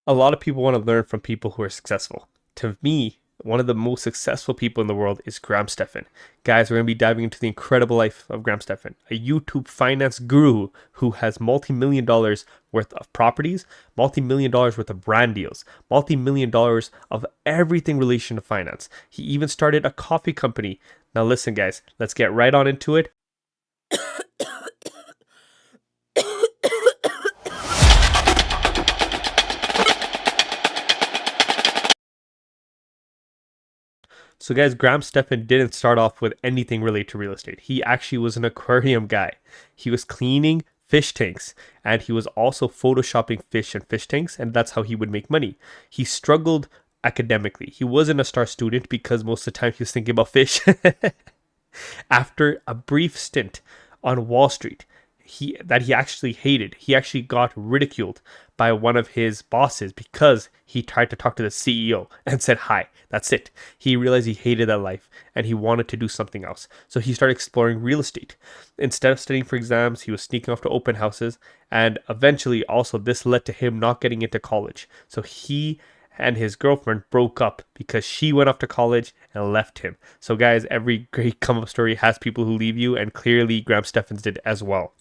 A lot of people want to learn from people who are successful. To me, one of the most successful people in the world is Graham Stephan. Guys, we're going to be diving into the incredible life of Graham Stephan, a YouTube finance guru who has multi-million dollars worth of properties, multi-million dollars worth of brand deals, multi-million dollars of everything relation to finance. He even started a coffee company. Now listen, guys, let's get right on into it. So, guys, Graham Stephan didn't start off with anything related to real estate. He actually was an aquarium guy. He was cleaning fish tanks and he was also photoshopping fish and fish tanks, and that's how he would make money. He struggled academically. He wasn't a star student because most of the time he was thinking about fish. After a brief stint on Wall Street, he actually hated. He actually got ridiculed by one of his bosses because he tried to talk to the CEO and said hi. That's it. He realized he hated that life and he wanted to do something else. So he started exploring real estate. Instead of studying for exams, he was sneaking off to open houses, and eventually also this led to him not getting into college. So he and his girlfriend broke up because she went off to college and left him. So guys, every great come up story has people who leave you, and clearly Graham Stephan's did as well.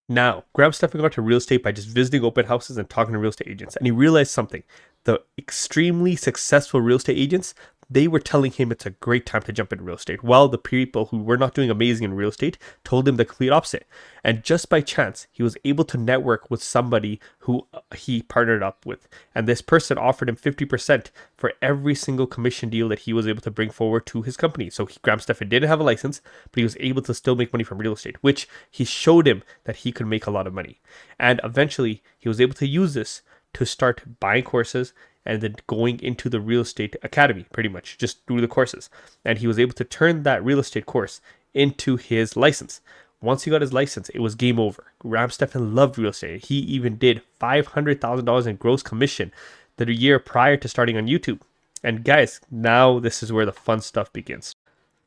Now, Graham Stephan got to real estate by just visiting open houses and talking to real estate agents. And he realized something. The extremely successful real estate agents, they were telling him it's a great time to jump into real estate, while the people who were not doing amazing in real estate told him the complete opposite. And just by chance, he was able to network with somebody who he partnered up with. And this person offered him 50% for every single commission deal that he was able to bring forward to his company. So Graham Stephan didn't have a license, but he was able to still make money from real estate, which he showed him that he could make a lot of money. And eventually, he was able to use this to start buying courses and then going into the real estate academy, pretty much just through the courses. And he was able to turn that real estate course into his license. Once he got his license, it was game over. Graham Stephan loved real estate. He even did $500,000 in gross commission the year prior to starting on YouTube. And guys, now this is where the fun stuff begins.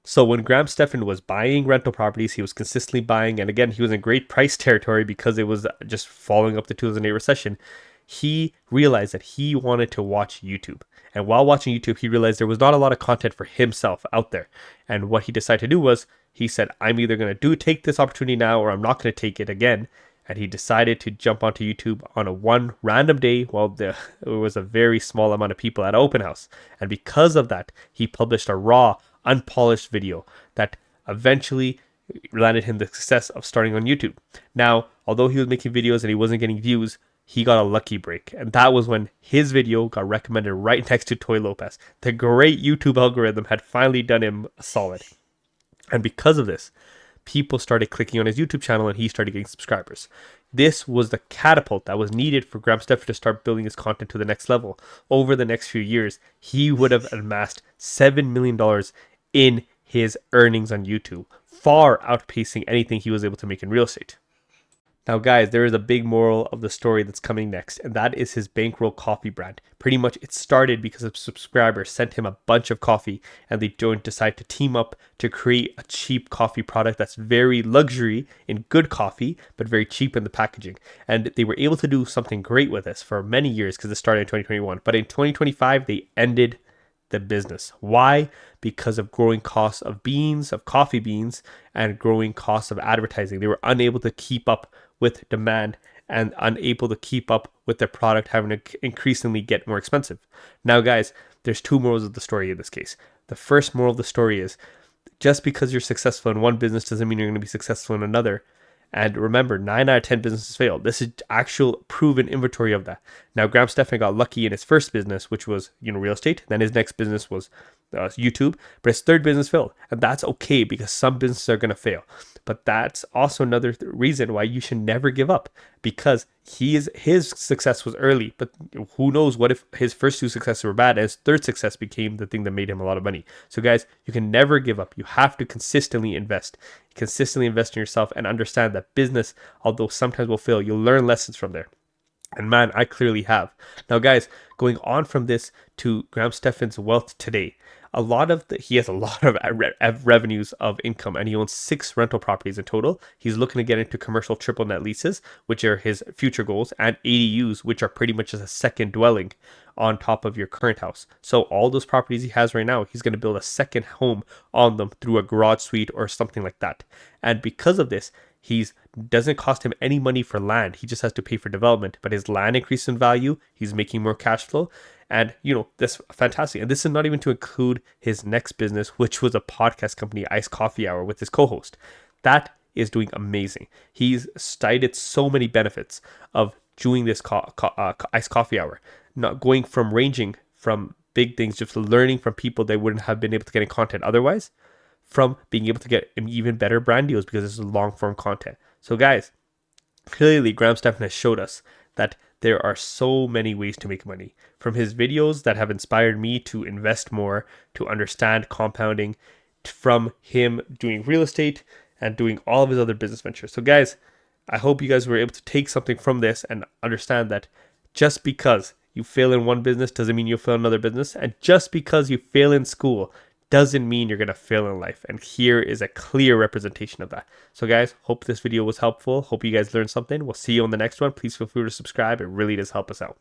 So when Graham Stephan was buying rental properties, he was consistently buying, and again, he was in great price territory because it was just following up the 2008 recession. He realized that he wanted to watch YouTube. And while watching YouTube, he realized there was not a lot of content for himself out there. And what he decided to do was, he said, I'm either going to take this opportunity now or I'm not going to take it again. And he decided to jump onto YouTube on a one random day while there was a very small amount of people at an open house. And because of that, he published a raw, unpolished video that eventually landed him the success of starting on YouTube. Now, although he was making videos and he wasn't getting views, he got a lucky break. And that was when his video got recommended right next to Toy Lopez. The great YouTube algorithm had finally done him a solid. And because of this, people started clicking on his YouTube channel and he started getting subscribers. This was the catapult that was needed for Graham Stephan to start building his content to the next level. Over the next few years, he would have amassed $7 million in his earnings on YouTube, far outpacing anything he was able to make in real estate. Now, guys, there is a big moral of the story that's coming next, and that is his bankroll coffee brand. Pretty much it started because a subscriber sent him a bunch of coffee, and they don't decide to team up to create a cheap coffee product that's very luxury in good coffee, but very cheap in the packaging. And they were able to do something great with this for many years because it started in 2021. But in 2025, they ended the business. Why? Because of growing costs of beans, of coffee beans, and growing costs of advertising. They were unable to keep up with demand and unable to keep up with their product having to increasingly get more expensive. Now, guys, there's two morals of the story in this case. The first moral of the story is just because you're successful in one business doesn't mean you're going to be successful in another. And remember, 9 out of 10 businesses fail. This is actual proven inventory of that. Now, Graham Stephan got lucky in his first business, which was real estate. Then his next business was YouTube, but his third business failed, and that's okay because some businesses are going to fail. But that's also another reason why you should never give up, because his success was early, but who knows what if his first two successes were bad and his third success became the thing that made him a lot of money. So guys, you can never give up. You have to consistently invest in yourself and understand that business, although sometimes will fail, you'll learn lessons from there. And man, I clearly have. Now, guys, going on from this to Graham Stephan's wealth today, he has a lot of revenues of income, and he owns 6 rental properties in total. He's looking to get into commercial triple net leases, which are his future goals, and ADUs, which are pretty much just a second dwelling on top of your current house. So all those properties he has right now, he's going to build a second home on them through a garage suite or something like that. And because of this, he's doesn't cost him any money for land. He just has to pay for development, but his land increased in value. He's making more cash flow. And that's fantastic. And this is not even to include his next business, which was a podcast company, Iced Coffee Hour, with his co-host. That is doing amazing. He's cited so many benefits of doing this Iced Coffee Hour, not going from ranging from big things, just learning from people they wouldn't have been able to get in content otherwise, from being able to get even better brand deals because this is long form content. So, guys, clearly Graham Stephan has showed us that there are so many ways to make money. From his videos that have inspired me to invest more, to understand compounding, from him doing real estate and doing all of his other business ventures. So, guys, I hope you guys were able to take something from this and understand that just because you fail in one business doesn't mean you'll fail in another business. And just because you fail in school doesn't mean you're going to fail in life. And here is a clear representation of that. So guys, hope this video was helpful. Hope you guys learned something. We'll see you on the next one. Please feel free to subscribe. It really does help us out.